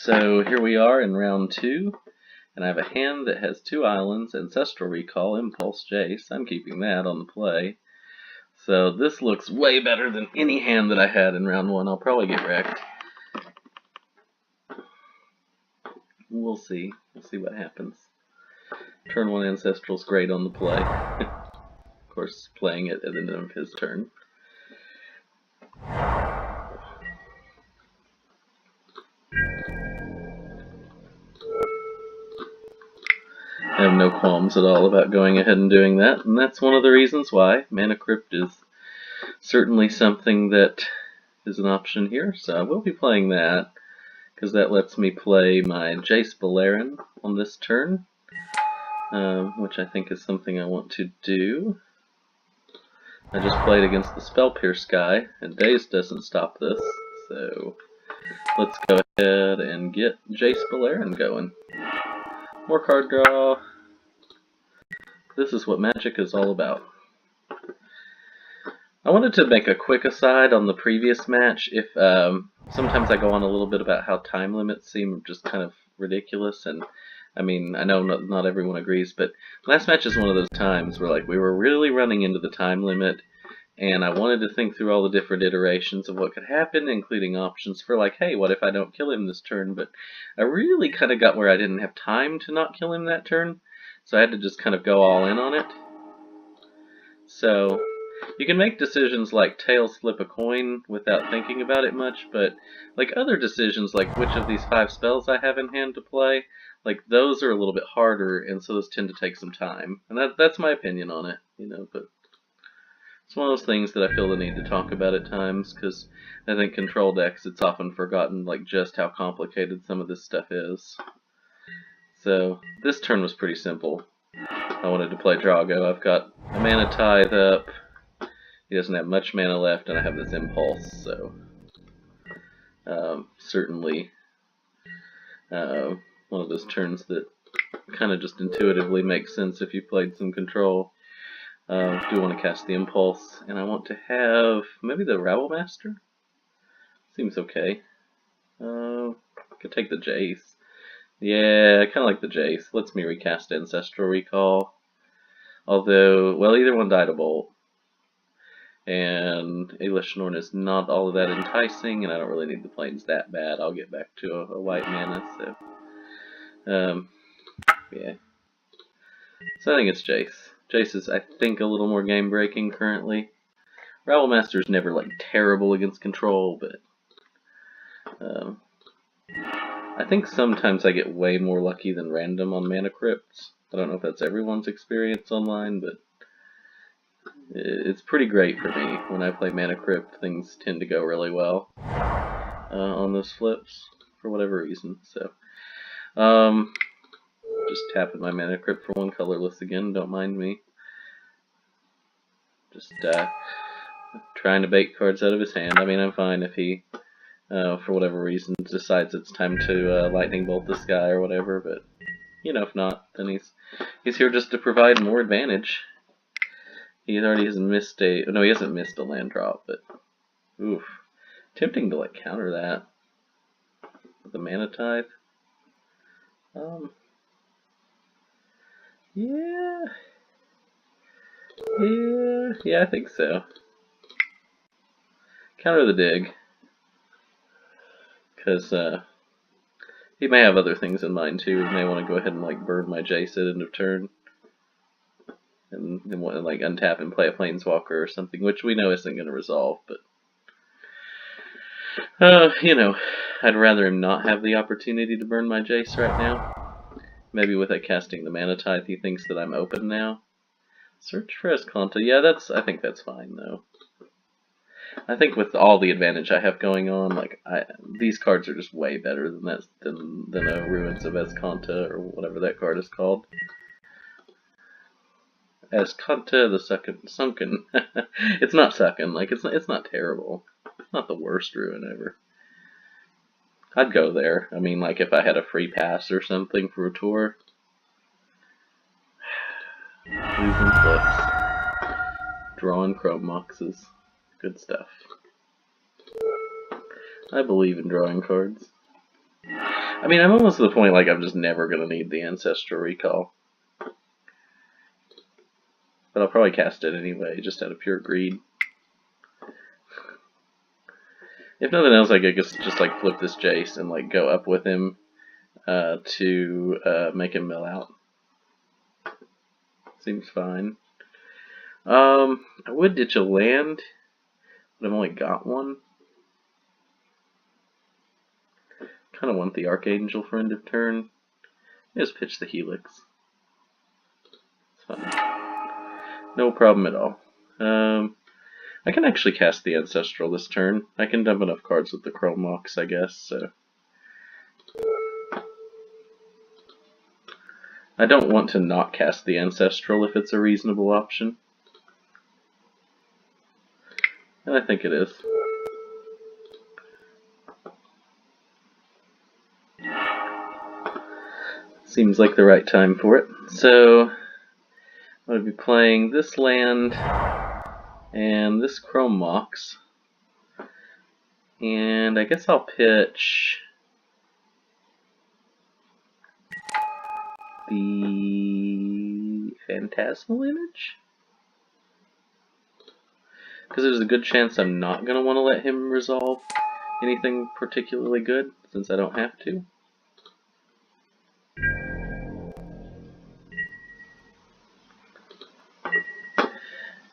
So here we are in round 2, and I have a hand that has 2 islands, Ancestral Recall, Impulse, Jace. I'm keeping that on the play. So this looks way better than any hand that I had in round 1. I'll probably get wrecked. We'll see. We'll see what happens. Turn 1 Ancestral's great on the play. Of course, playing it at the end of his turn. I have no qualms at all about going ahead and doing that, and that's one of the reasons why Mana Crypt is certainly something that is an option here. So I will be playing that, because that lets me play my Jace Beleren on this turn, which I think is something I want to do. I just played against the Spell Pierce guy, and Daze doesn't stop this, so let's go ahead and get Jace Beleren going. More card draw. This is what Magic is all about. I wanted to make a quick aside on the previous match. If sometimes I go on a little bit about how time limits seem just kind of ridiculous, and I mean, I know not everyone agrees, but last match is one of those times where we were really running into the time limit, and I wanted to think through all the different iterations of what could happen, including options for hey, what if I don't kill him this turn? But I really kind of got where I didn't have time to not kill him that turn, so I had to just kind of go all in on it. So you can make decisions like tails flip a coin without thinking about it much, but other decisions like which of these 5 spells I have in hand to play, those are a little bit harder, and so those tend to take some time. And that's my opinion on it, but it's one of those things that I feel the need to talk about at times, because I think Control decks, it's often forgotten just how complicated some of this stuff is. So this turn was pretty simple. I wanted to play Drago. I've got a Mana Tithe up. He doesn't have much mana left, and I have this Impulse, so certainly one of those turns that kind of just intuitively makes sense if you played some Control. I do want to cast the Impulse, and I want to have maybe the Rabblemaster? Seems okay. Could take the Jace. Yeah, I kind of like the Jace. Lets me recast Ancestral Recall. Although, well, either one died a bolt. And Aelish Norn is not all of that enticing, and I don't really need the planes that bad. I'll get back to a white mana, so yeah. So I think it's Jace. Jace is, I think, a little more game breaking currently. Rabblemaster's never terrible against Control, but I think sometimes I get way more lucky than random on Mana Crypts. I don't know if that's everyone's experience online, but it's pretty great for me. When I play Mana Crypt, things tend to go really well on those flips, for whatever reason. So, just tapping my Mana Crypt for 1 colorless again, don't mind me. Just trying to bait cards out of his hand. I mean, I'm fine if he, for whatever reason, decides it's time to lightning bolt this guy or whatever, but, if not, then he's here just to provide more advantage. He already has missed no, he hasn't missed a land drop, but oof. Tempting to counter that with the Mana Tithe. Yeah, I think so. Counter the dig, because he may have other things in mind too. He may want to go ahead and burn my Jace at end of turn, and then want to untap and play a Planeswalker or something, which we know isn't going to resolve. But I'd rather him not have the opportunity to burn my Jace right now. Maybe with casting the Mana Tithe, he thinks that I'm open now. Search for Azcanta. Yeah, I think that's fine though. I think with all the advantage I have going on, these cards are just way better than Ruins of Azcanta or whatever that card is called. Azcanta the Sunken. It's not sucking. It's not terrible. It's not the worst ruin ever. I'd go there. I mean, if I had a free pass or something for a tour. Losing flips. Drawing Chrome Moxes. Good stuff. I believe in drawing cards. I mean, I'm almost to the point like I'm just never going to need the Ancestral Recall. But I'll probably cast it anyway, just out of pure greed. If nothing else, I could just like flip this Jace and like go up with him to make him mill out. Seems fine. I would ditch a land, but I've only got one. Kind of want the Archangel for end of turn. Just pitch the Helix. It's fine. No problem at all. I can actually cast the Ancestral this turn. I can dump enough cards with the Chrome Mox, I guess, so. I don't want to not cast the Ancestral if it's a reasonable option. And I think it is. Seems like the right time for it. So, I'm going to be playing this land and this Chrome Mox. And I guess I'll pitch the Phantasmal Image? Because there's a good chance I'm not going to want to let him resolve anything particularly good, since I don't have to.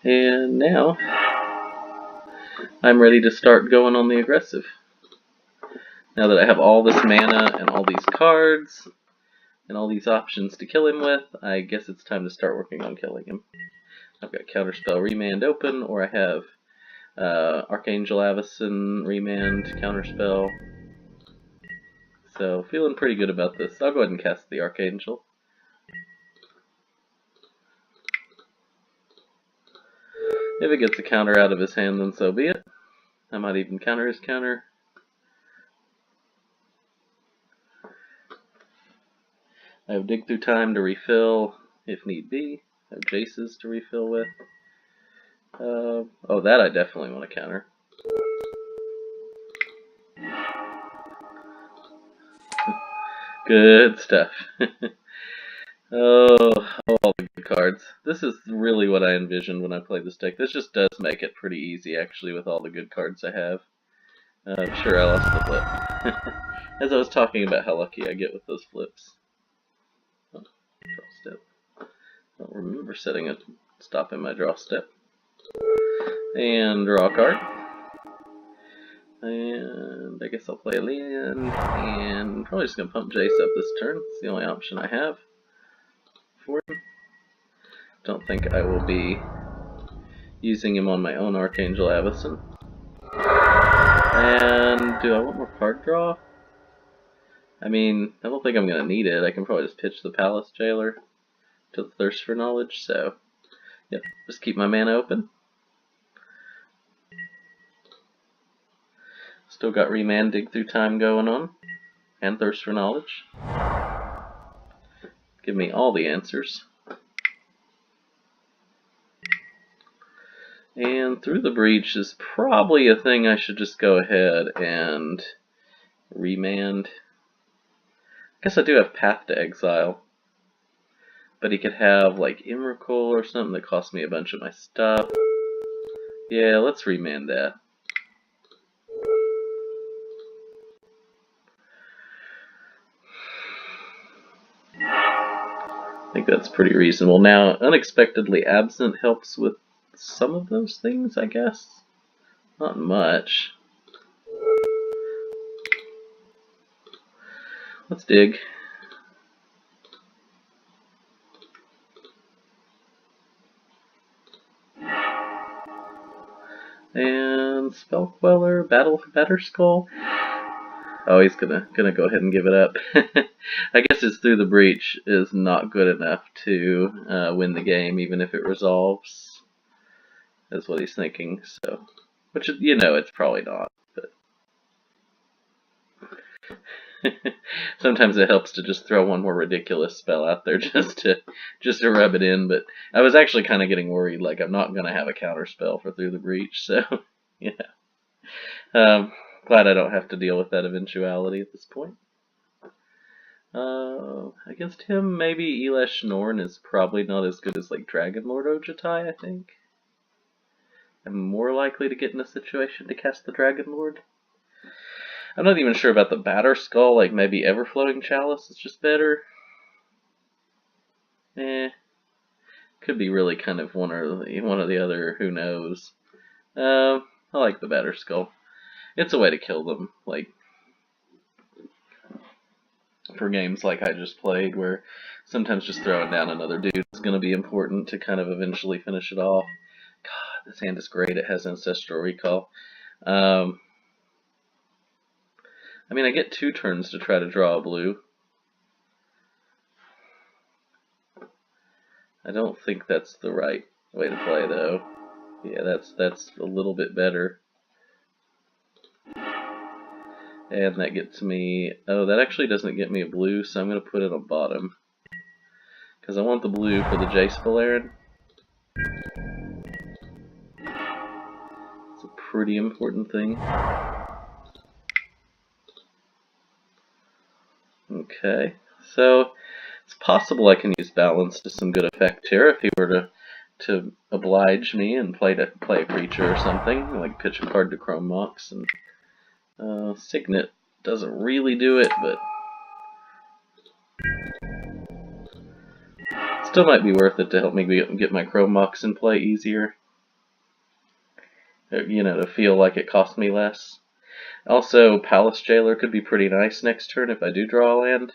And now, I'm ready to start going on the aggressive. Now that I have all this mana and all these cards, and all these options to kill him with, I guess it's time to start working on killing him. I've got Counterspell Remand open, or I have Archangel Avacyn Remand Counterspell. So, feeling pretty good about this. I'll go ahead and cast the Archangel. If it gets a counter out of his hand, then so be it. I might even counter his counter. I have Dig Through Time to refill if need be. I have Jaces to refill with. Oh, that I definitely want to counter. Good stuff. Oh, all the good cards. This is really what I envisioned when I played this deck. This just does make it pretty easy, actually, with all the good cards I have. Sure, I lost the flip. As I was talking about how lucky I get with those flips. Oh, draw step. I don't remember setting a stop in my draw step. And draw a card. And I guess I'll play a land. And probably just going to pump Jace up this turn. It's the only option I have for him. Don't think I will be using him on my own Archangel Avacyn. And do I want more card draw? I mean, I don't think I'm going to need it. I can probably just pitch the Palace Jailer to the Thirst for Knowledge, so yep, just keep my mana open. Still got Remand, Dig Through Time going on, and Thirst for Knowledge. Give me all the answers. And Through the Breach is probably a thing I should just go ahead and remand. I guess I do have Path to Exile. But he could have like Emrakul or something that costs me a bunch of my stuff. Yeah, let's remand that. I think that's pretty reasonable. Now, Unexpectedly Absent helps with some of those things, I guess. Not much. Let's dig. And Spell Queller, Battle for Batterskull. Oh, he's gonna go ahead and give it up. I guess his Through the Breach is not good enough to win the game, even if it resolves. That's what he's thinking. So, which you know, it's probably not. But sometimes it helps to just throw one more ridiculous spell out there just to rub it in. But I was actually kind of getting worried, like I'm not gonna have a counter spell for Through the Breach. So, yeah. Glad I don't have to deal with that eventuality at this point. Against him, maybe Elesh Norn is probably not as good as like Dragon Lord Ojutai, I think. I'm more likely to get in a situation to cast the Dragon Lord. I'm not even sure about the Batterskull, like maybe Everflowing Chalice is just better. Could be really kind of one or the other, who knows. I like the Batterskull. It's a way to kill them, like for games like I just played, where sometimes just throwing down another dude is going to be important to kind of eventually finish it off. God, this hand is great. It has Ancestral Recall. I mean, I get 2 turns to try to draw a blue. I don't think that's the right way to play, though. Yeah, that's a little bit better. And that gets me... Oh, that actually doesn't get me a blue, so I'm going to put it on bottom. Because I want the blue for the Jace Beleren. It's a pretty important thing. Okay, so it's possible I can use Balance to some good effect here if he were to oblige me and play a creature or something, like pitch a card to Chrome Mox, and Signet doesn't really do it, but still might be worth it to help me get my Chrome Mox in play easier. You know, to feel like it cost me less. Also, Palace Jailer could be pretty nice next turn if I do draw a land.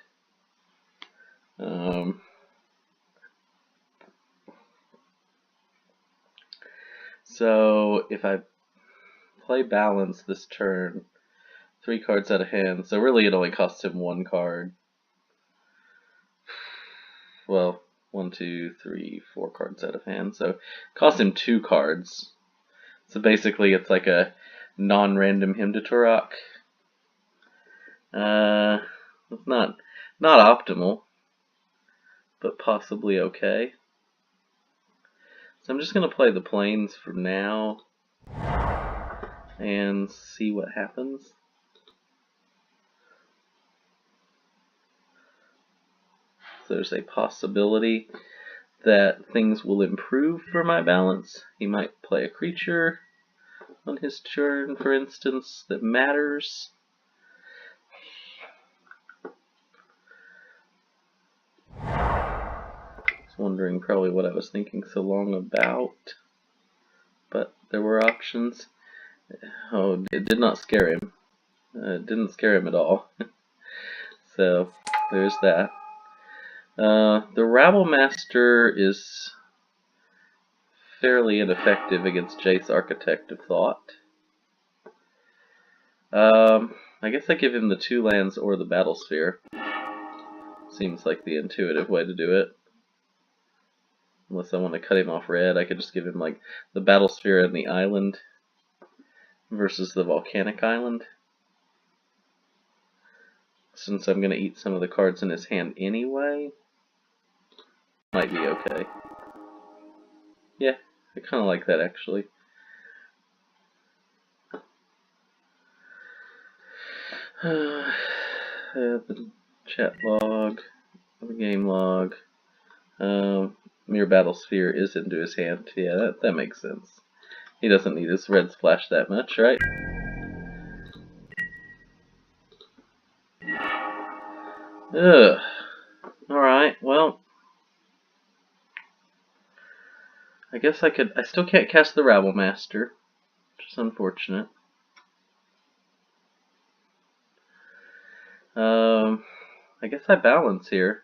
So if I play Balance this turn, 3 cards out of hand, so really it only costs him 1 card. Well, 1, 2, 3, 4 cards out of hand, so it costs him 2 cards. So basically it's like a non-random Hymn to Turok. It's not optimal, but possibly okay. So I'm just going to play the Plains for now and see what happens. So there's a possibility that things will improve for my Balance. He might play a creature on his turn, for instance, that matters. Wondering probably what I was thinking so long about, but there were options. Oh, it did not scare him. It didn't scare him at all. So there's that. The Rabblemaster is fairly ineffective against Jace, Architect of Thought. I guess I give him the 2 lands or the Battlesphere. Seems like the intuitive way to do it. Unless I want to cut him off red, I could just give him like the Battlesphere and the island versus the Volcanic Island. Since I'm going to eat some of the cards in his hand anyway, might be okay. Yeah, I kind of like that actually. The chat log, the game log. Mere Battlesphere is into his hand. Yeah, that makes sense. He doesn't need his red splash that much, right? Ugh. Alright, well, I guess I still can't cast the Rabblemaster, which is unfortunate. I guess I balance here.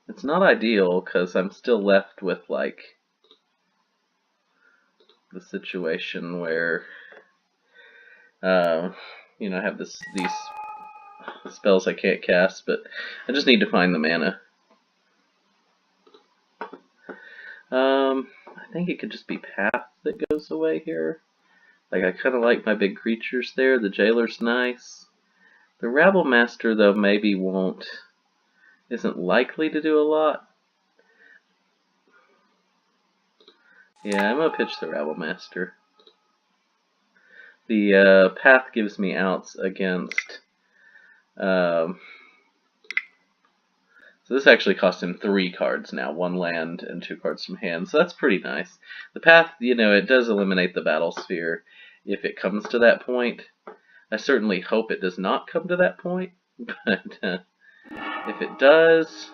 It's not ideal, because I'm still left with, like, the situation where, you know, I have these spells I can't cast, but I just need to find the mana. I think it could just be Path that goes away here. Like, I kind of like my big creatures there. The Jailer's nice. The Rabblemaster, though, maybe isn't likely to do a lot. Yeah, I'm gonna pitch the Rabblemaster. The Path gives me outs against So this actually cost him 3 cards now, 1 land and 2 cards from hand, so that's pretty nice. The path, you know, it does eliminate the battle sphere if it comes to that point. I certainly hope it does not come to that point, but if it does,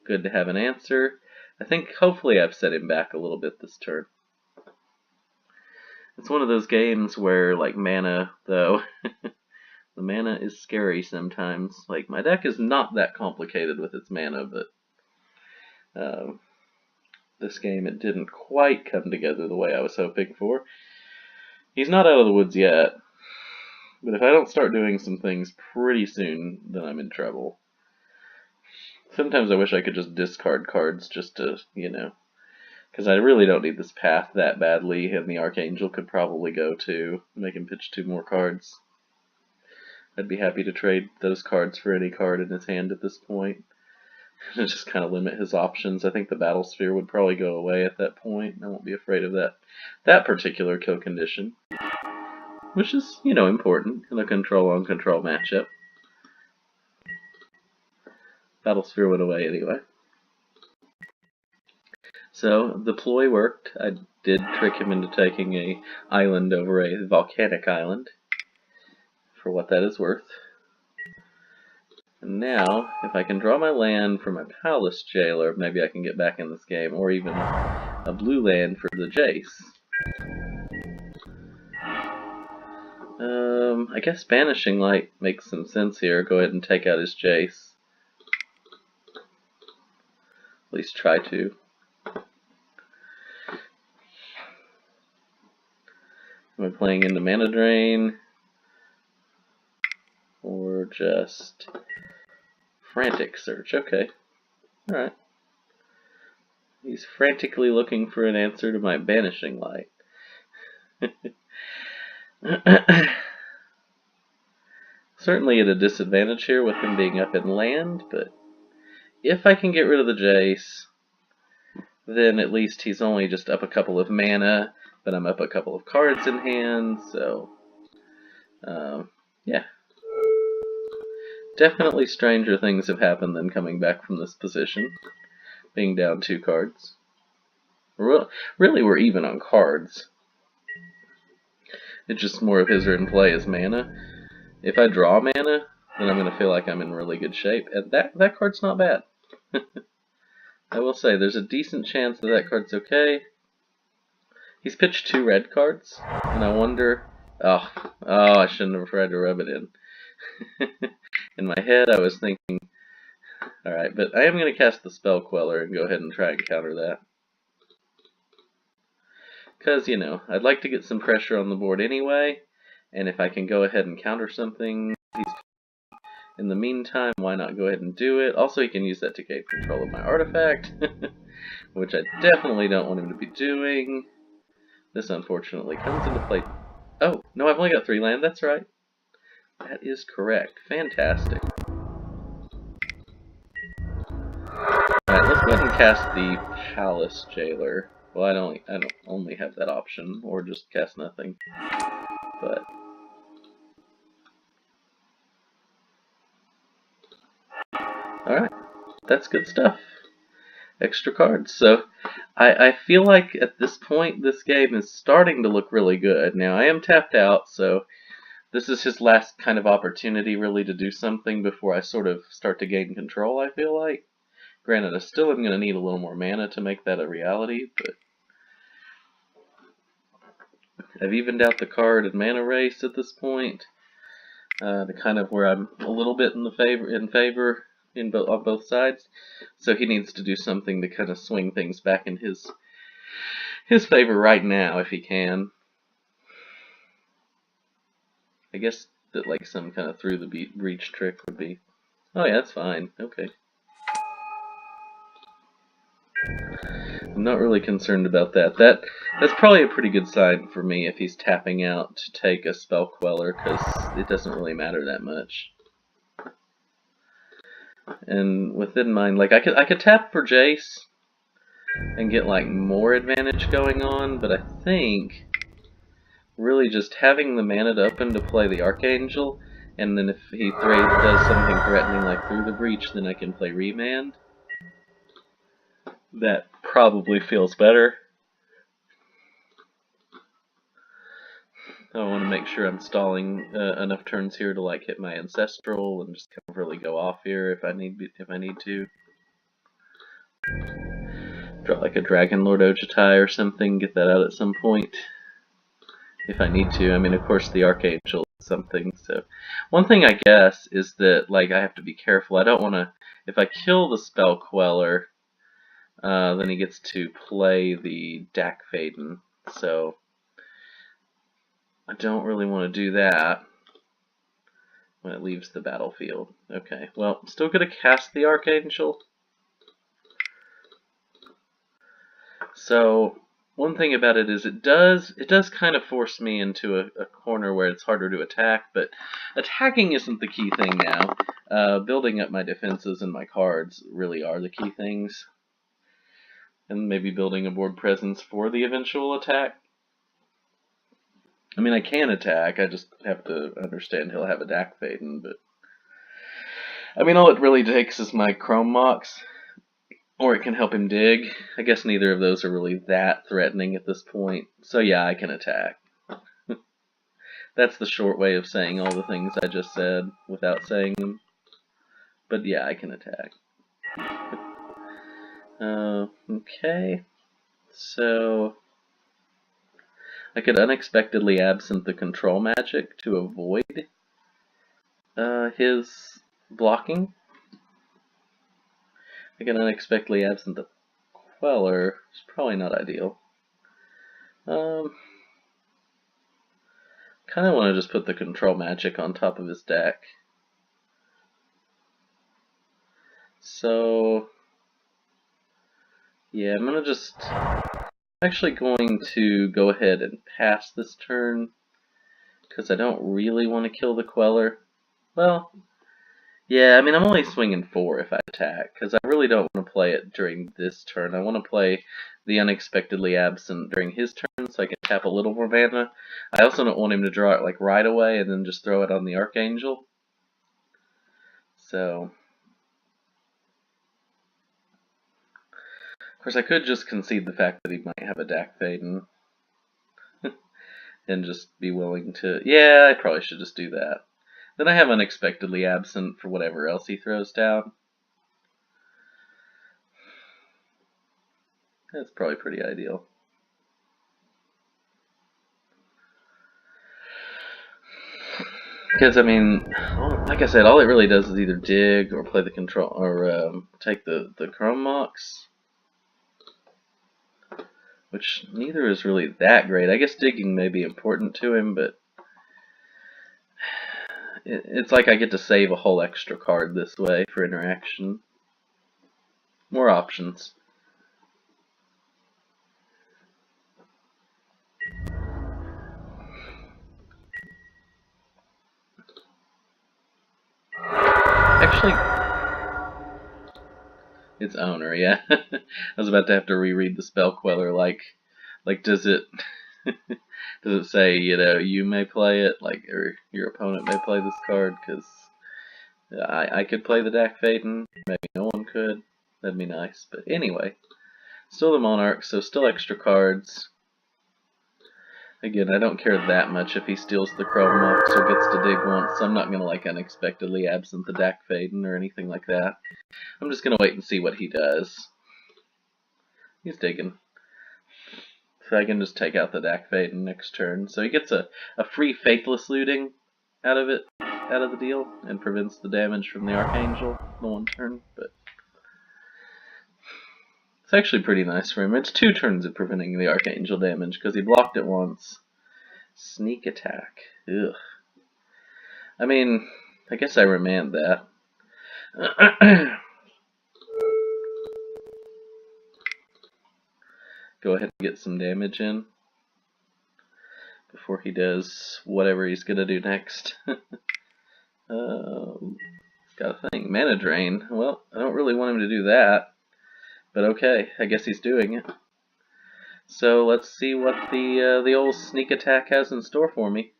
good to have an answer. I think hopefully I've set him back a little bit this turn. It's one of those games where, like, mana, though, the mana is scary sometimes. Like, my deck is not that complicated with its mana, but this game it didn't quite come together the way I was hoping for. He's not out of the woods yet, but if I don't start doing some things pretty soon, then I'm in trouble. Sometimes I wish I could just discard cards just to, you know, because I really don't need this path that badly, and the Archangel could probably go too, make him pitch 2 more cards. I'd be happy to trade those cards for any card in his hand at this point. Just kind of limit his options. I think the Battle Sphere would probably go away at that point. I won't be afraid of that particular kill condition, which is, you know, important in a control-on-control matchup. Battle Sphere went away anyway. So the ploy worked. I did trick him into taking a island over a volcanic island, for what that is worth. And now, if I can draw my land for my Palace Jailer, maybe I can get back in this game, or even a blue land for the Jace. I guess Banishing Light makes some sense here. Go ahead and take out his Jace. At least try to. Am I playing into Mana Drain? Or just Frantic Search? Okay. Alright. He's frantically looking for an answer to my Banishing Light. Certainly at a disadvantage here with him being up in land, but if I can get rid of the Jace, then at least he's only just up a couple of mana, but I'm up a couple of cards in hand, so yeah. Definitely stranger things have happened than coming back from this position, being down 2 cards. Really, we're even on cards. It's just more of his are in play as mana. If I draw mana, then I'm going to feel like I'm in really good shape, and that card's not bad. I will say, there's a decent chance that that card's okay. He's pitched 2 red cards, and I wonder... Oh, I shouldn't have tried to rub it in. In my head, I was thinking... Alright, but I am going to cast the Spell Queller and go ahead and try and counter that. Because, you know, I'd like to get some pressure on the board anyway, and if I can go ahead and counter something in the meantime, why not go ahead and do it? Also, he can use that to gain control of my artifact, which I definitely don't want him to be doing. This, unfortunately, comes into play... Oh, no, I've only got 3 land, that's right. That is correct. Fantastic. Alright, let's go ahead and cast the Palace Jailer. Well, I don't only have that option, or just cast nothing. But alright, that's good stuff. Extra cards. So I feel like at this point this game is starting to look really good. Now I am tapped out, so this is his last kind of opportunity really to do something before I sort of start to gain control, I feel like. Granted, I still am going to need a little more mana to make that a reality, but I've evened out the card and mana race at this point, to kind of where I'm a little bit in favor on both sides. So he needs to do something to kind of swing things back in his favor right now if he can. I guess that like some kind of through the breach trick would be. Oh yeah, that's fine. Okay. I'm not really concerned about that. That's probably a pretty good sign for me if he's tapping out to take a Spell Queller, because it doesn't really matter that much. And within mind, like I could tap for Jace and get like more advantage going on, but I think really just having the mana to open to play the Archangel And then if he does something threatening like through the breach, then I can play Remand. That probably feels better. I want to make sure I'm stalling enough turns here to like hit my Ancestral and just kind of really go off here if I need to. Draw like a Dragon Lord Ojutai or something, get that out at some point if I need to. I mean, of course, the Archangel is something. So, one thing I guess is that like I have to be careful. I don't want to. If I kill the Spell Queller, then he gets to play the Dak Faden. So I don't really want to do that when it leaves the battlefield. Okay, well, I'm still going to cast the Archangel. So one thing about it is it does kind of force me into a corner where it's harder to attack, but attacking isn't the key thing now. Building up my defenses and my cards really are the key things. And maybe building a board presence for the eventual attack. I mean, I can attack, I just have to understand he'll have a Dak Faden, but I mean, all it really takes is my Chrome Mox, or it can help him dig. I guess neither of those are really that threatening at this point, so yeah, I can attack. That's the short way of saying all the things I just said without saying them, but yeah, I can attack. Okay, so I could unexpectedly absent the control magic to avoid his blocking. I can unexpectedly absent the Queller. It's probably not ideal. Kind of want to just put the control magic on top of his deck. So yeah, I'm actually going to go ahead and pass this turn because I don't really want to kill the Queller. Well, yeah, I mean, I'm only swinging 4 if I attack, because I really don't want to play it during this turn. I want to play the unexpectedly absent during his turn, so I can tap a little more mana. I also don't want him to draw it like right away and then just throw it on the Archangel. So, of course, I could just concede the fact that he might have a Dak Faden and just be willing to... Yeah, I probably should just do that. Then I have unexpectedly absent for whatever else he throws down. That's probably pretty ideal. Because, I mean, like I said, all it really does is either dig or play the control, or take the Chrome Mox. Which neither is really that great. I guess digging may be important to him, but it's like I get to save a whole extra card this way for interaction. More options. Actually, its owner, yeah. I was about to have to reread the Spell Queller, like does it does it say, you know, you may play it, like, or your opponent may play this card? Because I could play the Dak Faden, maybe no one could. That'd be nice. But anyway, still the Monarch, so still extra cards. Again, I don't care that much if he steals the Chrome Mox or gets to dig once, so I'm not going to like unexpectedly absent the Dak Faden or anything like that. I'm just going to wait and see what he does. He's digging. So I can just take out the Dak Faden next turn. So he gets a free Faithless Looting out of the deal, and prevents the damage from the Archangel in one turn, but it's actually pretty nice for him. It's 2 turns of preventing the Archangel damage, because he blocked it once. Sneak attack. Ugh. I mean, I guess I remand that. Go ahead and get some damage in before he does whatever he's gonna do next. Got a thing. Mana Drain. Well, I don't really want him to do that. But okay, I guess he's doing it. So let's see what the old sneak attack has in store for me.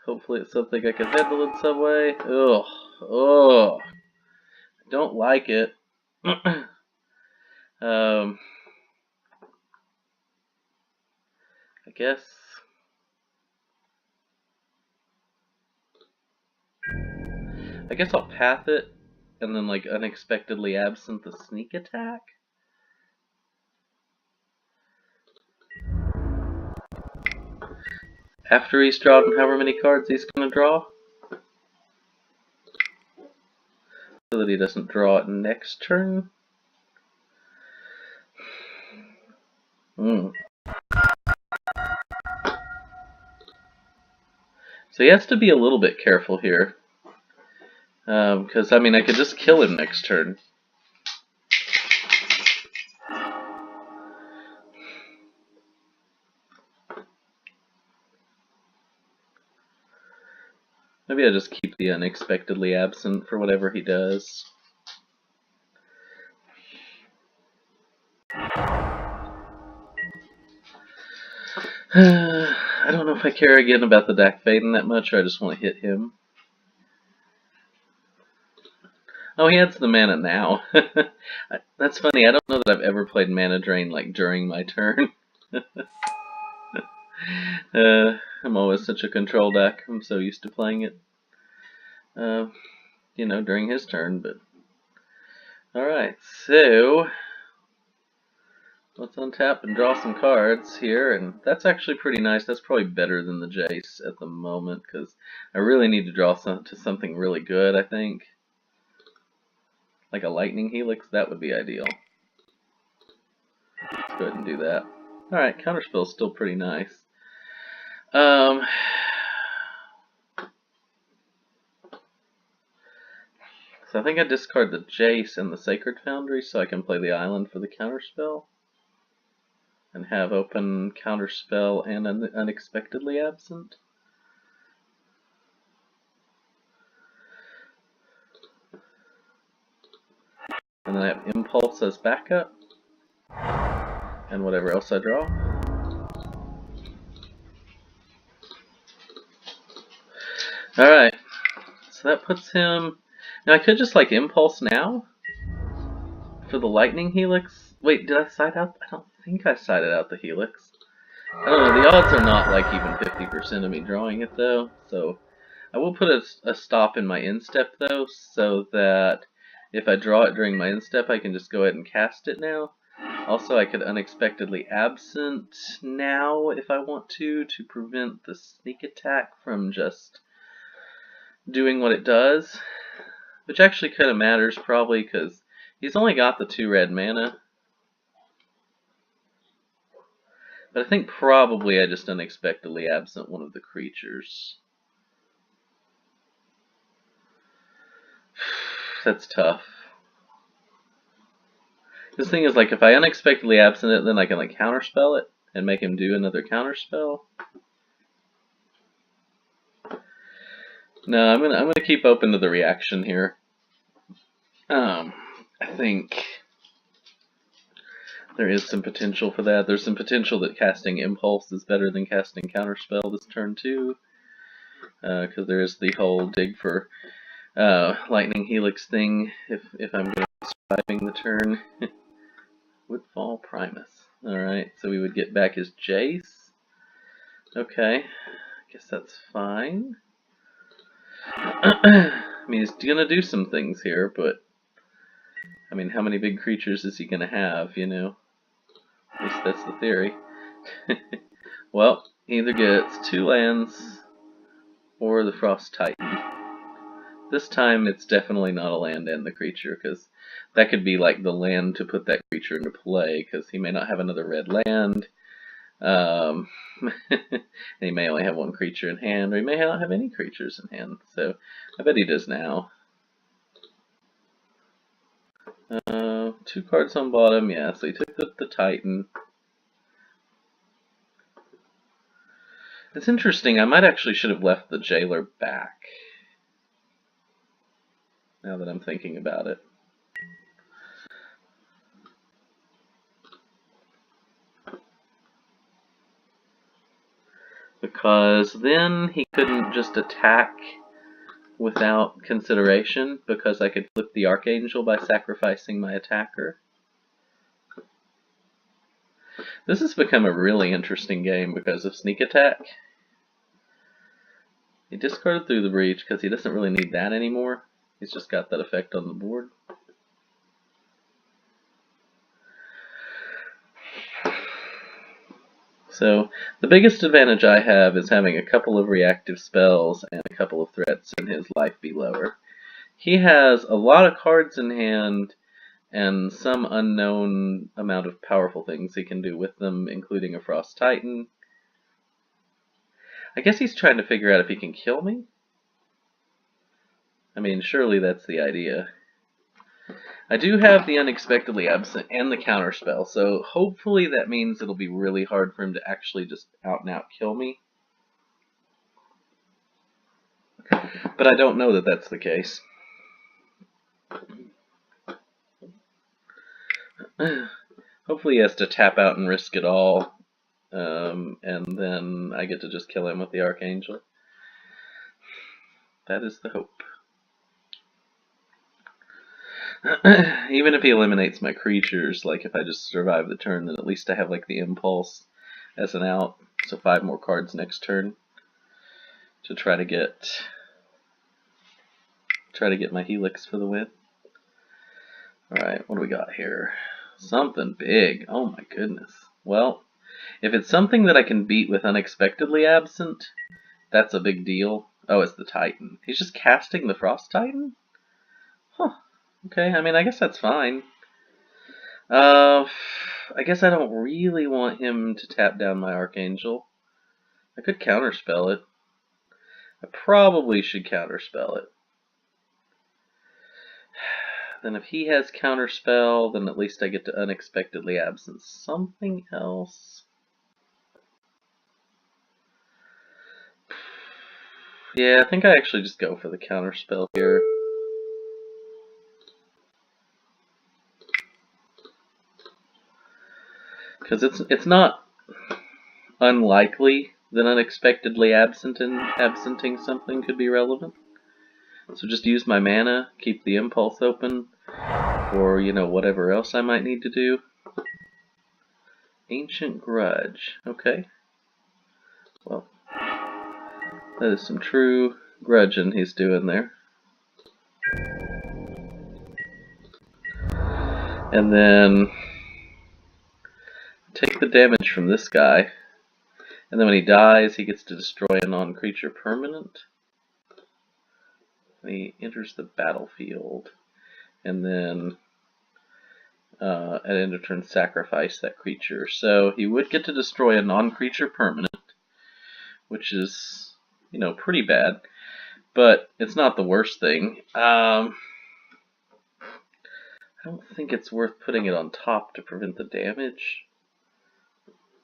Hopefully it's something I can handle in some way. Ugh. Oh. I don't like it. I guess I'll path it and then like unexpectedly absent the sneak attack. After he's drawn however many cards he's gonna draw. So that he doesn't draw it next turn. So he has to be a little bit careful here. Because, I mean, I could just kill him next turn. Maybe I just keep the unexpectedly absent for whatever he does. I don't know if I care again about the Dack Fayden that much, or I just want to hit him. Oh, he adds the mana now. That's funny, I don't know that I've ever played Mana Drain like during my turn. I'm always such a control deck. I'm so used to playing it, you know, during his turn, but... Alright, so... let's untap and draw some cards here, and that's actually pretty nice. That's probably better than the Jace at the moment, because I really need to draw to something really good, I think. Like a Lightning Helix, that would be ideal. Let's go ahead and do that. Alright, Counterspell's still pretty nice. So I think I discard the Jace and the Sacred Foundry so I can play the island for the Counterspell. And have open Counterspell and unexpectedly absent. And then I have Impulse as backup. And whatever else I draw. Alright. So that puts him... Now I could just like Impulse now. For the Lightning Helix. Wait, did I side out? I don't think I sided out the Helix. I don't know, the odds are not like even 50% of me drawing it though. So I will put a stop in my instep though, so that if I draw it during my instep, I can just go ahead and cast it now. Also, I could unexpectedly absent now if I want to prevent the sneak attack from just doing what it does. Which actually kind of matters probably because he's only got the 2 red mana. But I think probably I just unexpectedly absent one of the creatures. That's tough. This thing is like if I unexpectedly absent it, then I can like counterspell it and make him do another counterspell. No, I'm gonna keep open to the reaction here. I think there is some potential for that. There's some potential that casting Impulse is better than casting Counterspell this turn too, because there is the whole dig for Lightning Helix thing if I'm going to be surviving the turn. Woodfall Primus. Alright, so we would get back his Jace. Okay, I guess that's fine. I mean, he's going to do some things here, but I mean, how many big creatures is he going to have, you know? At least that's the theory. Well, he either gets 2 lands or the Frost Titan. This time it's definitely not a land and the creature, because that could be like the land to put that creature into play, because he may not have another red land. He may only have 1 creature in hand, or he may not have any creatures in hand. So I bet he does now. 2 cards on bottom, yeah, so he took the Titan. It's interesting, I might actually should have left the Jailer back. Now that I'm thinking about it. because then he couldn't just attack without consideration, because I could flip the Archangel by sacrificing my attacker. This has become a really interesting game because of Sneak Attack. He discarded Through the Breach because he doesn't really need that anymore. He's just got that effect on the board. So the biggest advantage I have is having a couple of reactive spells and a couple of threats and his life be lower. He has a lot of cards in hand and some unknown amount of powerful things he can do with them, including a Frost Titan. I guess he's trying to figure out if he can kill me. I mean, surely that's the idea. I do have the Unexpectedly Absent and the Counterspell, so hopefully that means it'll be really hard for him to actually just out and out kill me. But I don't know that that's the case. Hopefully he has to tap out and risk it all, and then I get to just kill him with the Archangel. That is the hope. Even if he eliminates my creatures, like if I just survive the turn, then at least I have like the Impulse as an out, so 5 more cards next turn to try to get my Helix for the win. Alright, what do we got here? Something big. Oh my goodness. Well, if it's something that I can beat with Unexpectedly Absent, that's a big deal. Oh, it's the Titan. He's just casting the Frost Titan? Huh. Okay, I mean, I guess that's fine. I guess I don't really want him to tap down my Archangel. I could counterspell it. I probably should counterspell it. Then if he has counterspell, then at least I get to Unexpectedly Absent something else. Yeah, I think I actually just go for the counterspell here. Because it's not unlikely that Unexpectedly absenting something could be relevant. So just use my mana, keep the Impulse open, or, you know, whatever else I might need to do. Ancient Grudge. Okay. Well, that is some true grudging he's doing there. And then take the damage from this guy. And then when he dies, he gets to destroy a non-creature permanent. And he enters the battlefield. And then at end of turn, sacrifice that creature. So he would get to destroy a non-creature permanent, which is, you know, pretty bad. But it's not the worst thing. I don't think it's worth putting it on top to prevent the damage.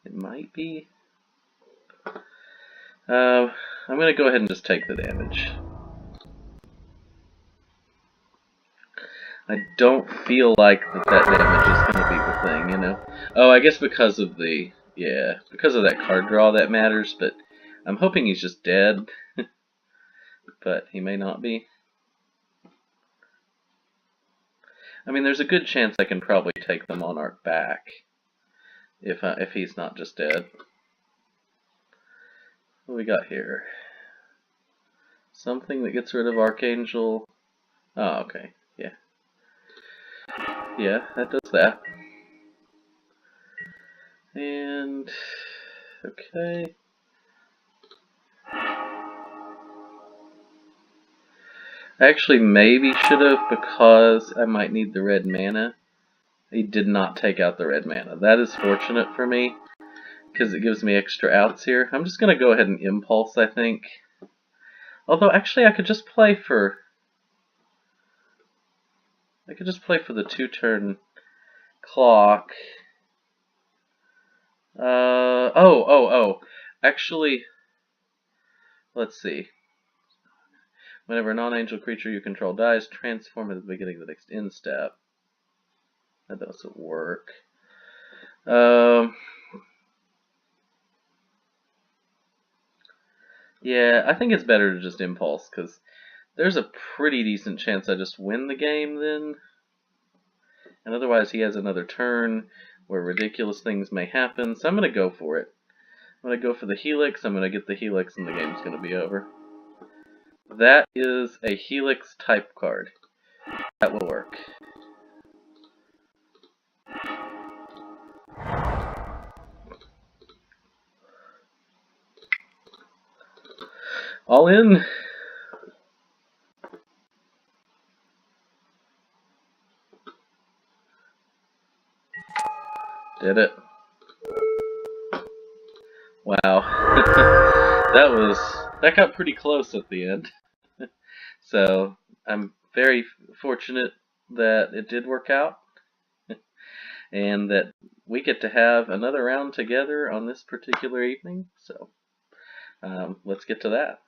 It might be. I'm going to go ahead and just take the damage. I don't feel like that damage is going to be the thing, you know? Oh, I guess because of the... Yeah, because of that card draw that matters, but I'm hoping he's just dead. But he may not be. I mean, there's a good chance I can probably take the Monarch back if he's not just dead. What do we got here? Something that gets rid of Archangel. Oh, okay. Yeah. Yeah, that does that. And... okay. I actually maybe should have, because I might need the red mana. He did not take out the red mana. That is fortunate for me, because it gives me extra outs here. I'm just going to go ahead and Impulse, I think. Although, actually, I could just play for... the 2-turn clock. Actually, let's see. Whenever a non-angel creature you control dies, transform at the beginning of the next end step. That doesn't work. Yeah, I think it's better to just impulse, because there's a pretty decent chance I just win the game then. And otherwise he has another turn where ridiculous things may happen, so I'm going to go for it. I'm going to go for the Helix, I'm going to get the Helix, and the game's going to be over. That is a Helix type card. That will work. All in. Did it. Wow. that got pretty close at the end. So I'm very fortunate that it did work out, and that we get to have another round together on this particular evening. So let's get to that.